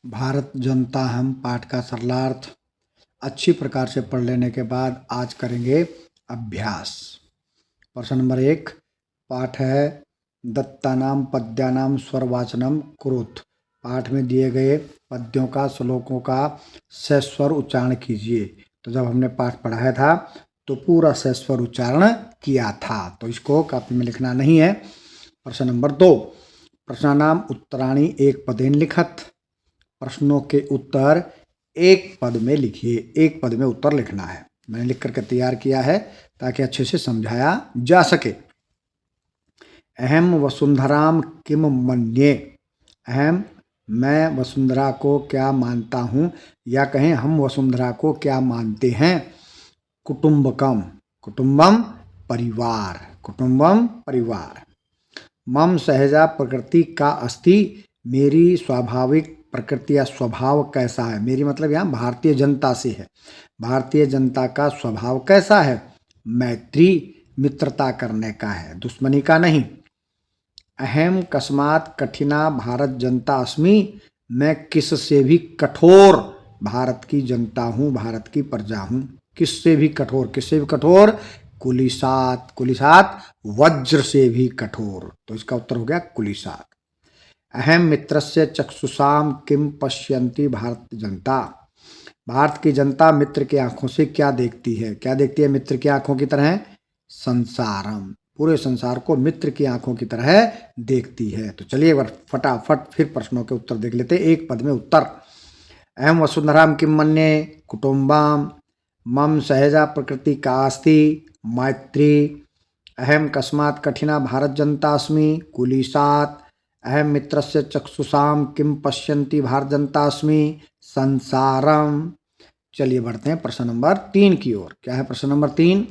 भारत जनता हम पाठ का सरलार्थ अच्छी प्रकार से पढ़ लेने के बाद आज करेंगे अभ्यास। प्रश्न नंबर 1 पाठ है दत्तानाम पद्यानाम स्वरवाचनम कुरुत। पाठ में दिए गए पद्यों का श्लोकों का सस्वर उच्चारण कीजिए। तो जब हमने पाठ पढ़ाया था तो पूरा सस्वर उच्चारण किया था, तो इसको कॉपी में लिखना नहीं है। प्रश्न नंबर 2 प्रश्नानाम उत्तराणी एक पदेन लिखत। प्रश्नों के उत्तर एक पद में लिखिए, एक पद में उत्तर लिखना है। मैंने लिख करके तैयार किया है ताकि अच्छे से समझाया जा सके। अहम वसुंधराम किम मन्ये। अहम मैं वसुंधरा को क्या मानता हूँ, या कहें हम वसुंधरा को क्या मानते हैं। कुटुंबकम कुटुंबम परिवार, कुटुंबम परिवार। मम सहजा प्रकृति का अस्ति मेरी स्वाभाविक प्रकृति या स्वभाव कैसा है। मेरी मतलब यहाँ भारतीय जनता से है। भारतीय जनता का स्वभाव कैसा है। मैत्री मित्रता करने का है, दुश्मनी का नहीं। अहम कस्मात कठिना भारत जनता अस्मि। मैं किससे भी कठोर भारत की जनता हूँ, भारत की प्रजा हूँ। किससे भी कठोर, किससे भी कठोर। कुलिसात, कुलिसात वज्र से भी कठोर। तो इसका उत्तर हो गया कुलिसात। अहम मित्रस्य चक्षुषाम किम पश्यन्ति भारत जनता। भारत की जनता मित्र की आंखों से क्या देखती है, क्या देखती है मित्र की आंखों की तरह। संसारम, पूरे संसार को मित्र की आंखों की तरह देखती है। तो चलिए एक बार फटाफट फिर प्रश्नों के उत्तर देख लेते हैं, एक पद में उत्तर। अहम वसुंधराम किम मन्ये कुटुंबम। मम सहजा प्रकृति कास्ति मैत्री। अहम कस्मात् कठिना भारत जनता अस्मि कुलिसात। अहम मित्रस्य चक्षुषाम किम पश्यन्ति भारत जनता अस्मि संसारम। चलिए बढ़ते हैं प्रश्न नंबर 3 की ओर। क्या है प्रश्न नंबर 3।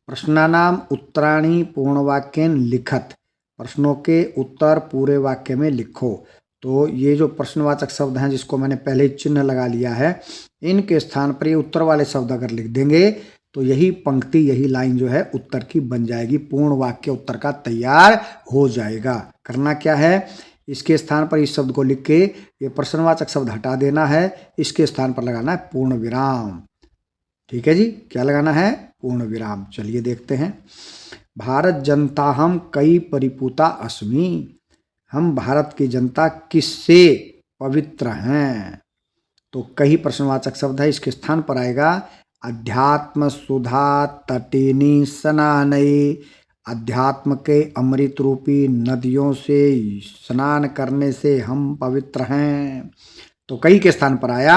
प्रश्नानाम उत्तराणी पूर्णवाक्येन लिखत। प्रश्नों के उत्तर पूरे वाक्य में लिखो। तो ये जो प्रश्नवाचक शब्द हैं जिसको मैंने पहले चिन्ह लगा लिया है, इनके स्थान पर ये उत्तर वाले शब्द अगर लिख देंगे तो यही पंक्ति, यही लाइन जो है उत्तर की बन जाएगी। पूर्ण वाक्य उत्तर का तैयार हो जाएगा। करना क्या है, इसके स्थान पर इस शब्द को लिख के ये प्रश्नवाचक शब्द हटा देना है, इसके स्थान पर लगाना है पूर्ण विराम। ठीक है जी, क्या लगाना है, पूर्ण विराम। चलिए देखते हैं। भारत जनता हम कई परिपूता अस्मि। हम भारत की जनता किससे पवित्र हैं। तो कई प्रश्नवाचक शब्द है, इसके स्थान पर आएगा अध्यात्म सुधा तटिनी स्नानई। अध्यात्म के अमृत रूपी नदियों से स्नान करने से हम पवित्र हैं। तो कई के स्थान पर आया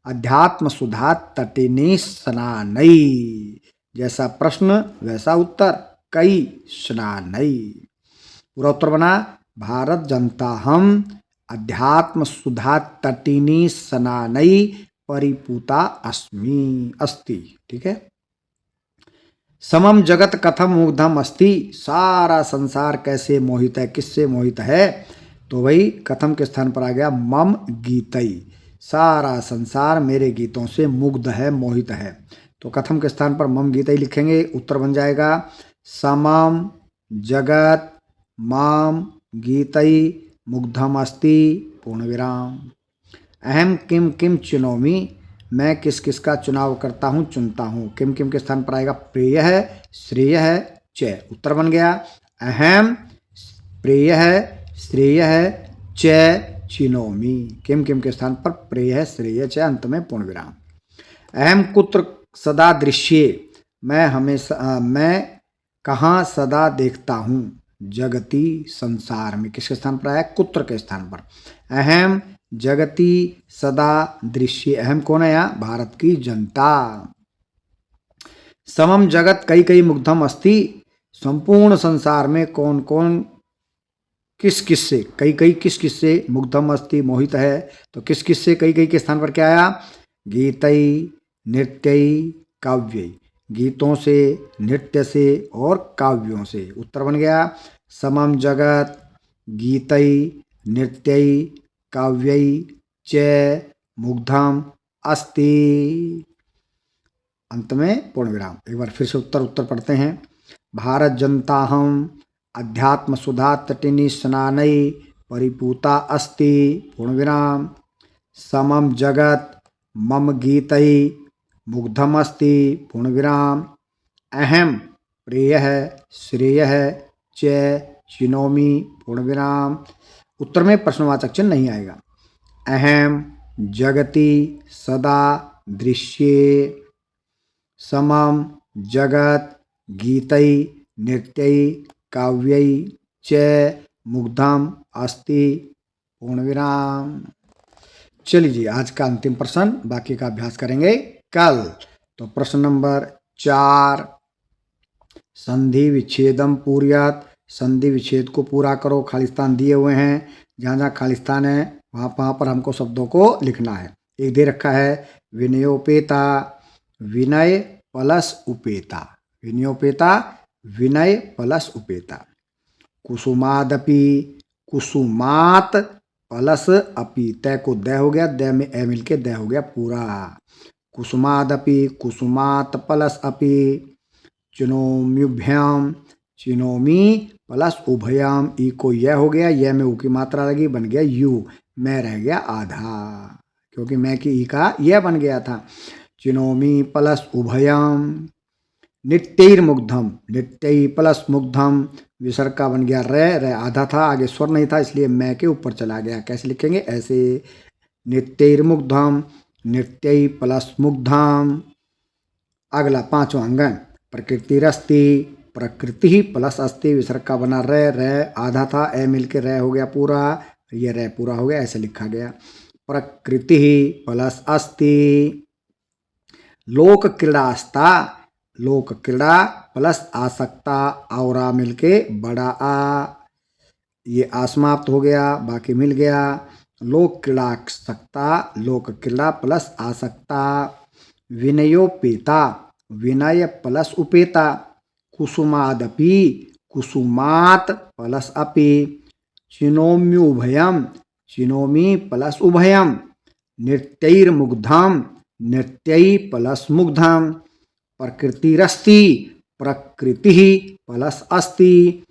अध्यात्म सुधा तटिनी स्नानई। जैसा प्रश्न वैसा उत्तर, कई स्नानई। पूरा उत्तर बना भारत जनता हम अध्यात्म सुधा तटिनी स्नानई परिपूता अस्मि अस्ति। ठीक है। समम जगत कथम मुग्धम अस्ति। सारा संसार कैसे मोहित है, किससे मोहित है। तो वही कथम के स्थान पर आ गया मम गीतई। सारा संसार मेरे गीतों से मुग्ध है, मोहित है। तो कथम के स्थान पर मम गीतई लिखेंगे, उत्तर बन जाएगा समम जगत माम गीतई मुग्धम अस्ति पूर्ण विराम। अहम किम किम चुनौमी। मैं किस किस का चुनाव करता हूँ, चुनता हूँ। किम किम के स्थान पर आएगा प्रिय है, श्रेय है, च। उत्तर बन गया अहम प्रिय है, श्रेय है, च चिनोमी। किम किम के स्थान पर प्रिय है, श्रेय, च, अंत में पूर्ण विराम। अहम कुत्र सदा दृश्ये। मैं हमेशा, मैं कहाँ सदा देखता हूँ, जगती संसार में। किसके स्थान पर आया, कुत्र के स्थान पर। अहम जगती सदा दृश्य। अहम कौन है यहाँ, भारत की जनता। समम जगत कई कई मुग्धम अस्ति। संपूर्ण संसार में कौन कौन किस किस से, कई कई किस किस से मुग्धम अस्ति मोहित है। तो किस किस से, कई कई के स्थान पर क्या आया, गीतई नृत्यई काव्यई। गीतों से, नृत्य से और काव्यों से। उत्तर बन गया समम जगत गीतई नृत्यई काव्यई च मुग्धम अस्ति। अंत में पूर्ण विराम। एक बार फिर से उत्तर पढ़ते हैं। भारत जनता हम अध्यात्म सुधा तटिनी स्नानई परिपूता अस्ति पूर्ण विराम। समम जगत मम गीतै मुग्धमस्ति पूर्णविराम अहम प्रेयः श्रेयः च चिनोमि पूर्णविराम। उत्तर में प्रश्नवाचक चिन्ह नहीं आएगा। अहम जगति सदा दृश्ये समम जगत गीतै नृत्यै काव्यै च मुग्धम अस्ति पूर्णविराम। चलिए जी, आज का अंतिम प्रश्न, बाकी का अभ्यास करेंगे कल। तो प्रश्न नंबर 4, संधि विच्छेदम पूर्यात, संधि विच्छेद को पूरा करो। खालिस्तान दिए हुए हैं, जहाँ जहाँ खालिस्तान है वहाँ पर हमको शब्दों को लिखना है। एक दे रखा है विनयोपेता, विनय प्लस उपेता, विनयोपेता विनय प्लस उपेता। कुसुमादपि, कुसुमात प्लस अपि, तय को द हो गया, द में ए मिलके द हो गया पूरा। कुसुमादपि, कुसुमात प्लस अपि। चिनोम्युभ्याम, चिनोमी प्लस उभयाम, ई को यह हो गया, यह में ऊ की मात्रा लगी, बन गया यू, मैं रह गया आधा, क्योंकि मैं की ई का यह बन गया था। चिनोमी प्लस उभयाम। नित्यैर्मुग्धम, नित्यै प्लस मुग्धम, विसर्ग का बन गया रे आधा था, आगे स्वर नहीं था, इसलिए मैं के ऊपर चला गया। कैसे लिखेंगे? ऐसे, नित्यैर्मुग्धम, नित्यै प्लस मुग्धम। अगला 5वां अंगन, प्रकृतिरस्ति, प्रकृति प्लस अस्ति, विसर्ग का बना रे आधा था, ए मिलके रे हो गया पूरा, ये रे पूरा हो गया, ऐसे लिखा गया। प्रकृति प्लस अस्ति। लोक क्रीड़ास्ता, लोक क्रीड़ा प्लस आसक्ता, आवरा मिलके बड़ा आ, ये असमाप्त हो गया, बाकी मिल गया। लोक क्रीड़ासक्ता, लोक क्रीड़ा प्लस आसक्ता। विनयोपेता, विनय प्लस उपेता। कुसुमादपि, कुसुमात प्लस अपि। चिनोम्युभयम, चिनोमी प्लस उभयम। नृत्यैर्मुग्धम, नृत्यै प्लस मुग्धम। प्रकृतिरस्ति, प्रकृति प्लस अस्ति।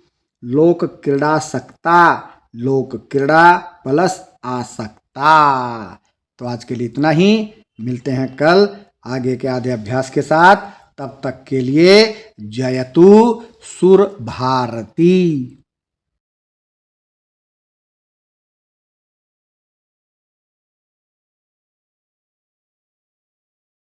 लोक क्रीड़ासक्ता, लोक क्रीड़ा प्लस आसक्ता। तो आज के लिए इतना ही, मिलते हैं कल आगे के आधे अभ्यास के साथ। तब तक के लिए जयतु सुर भारती।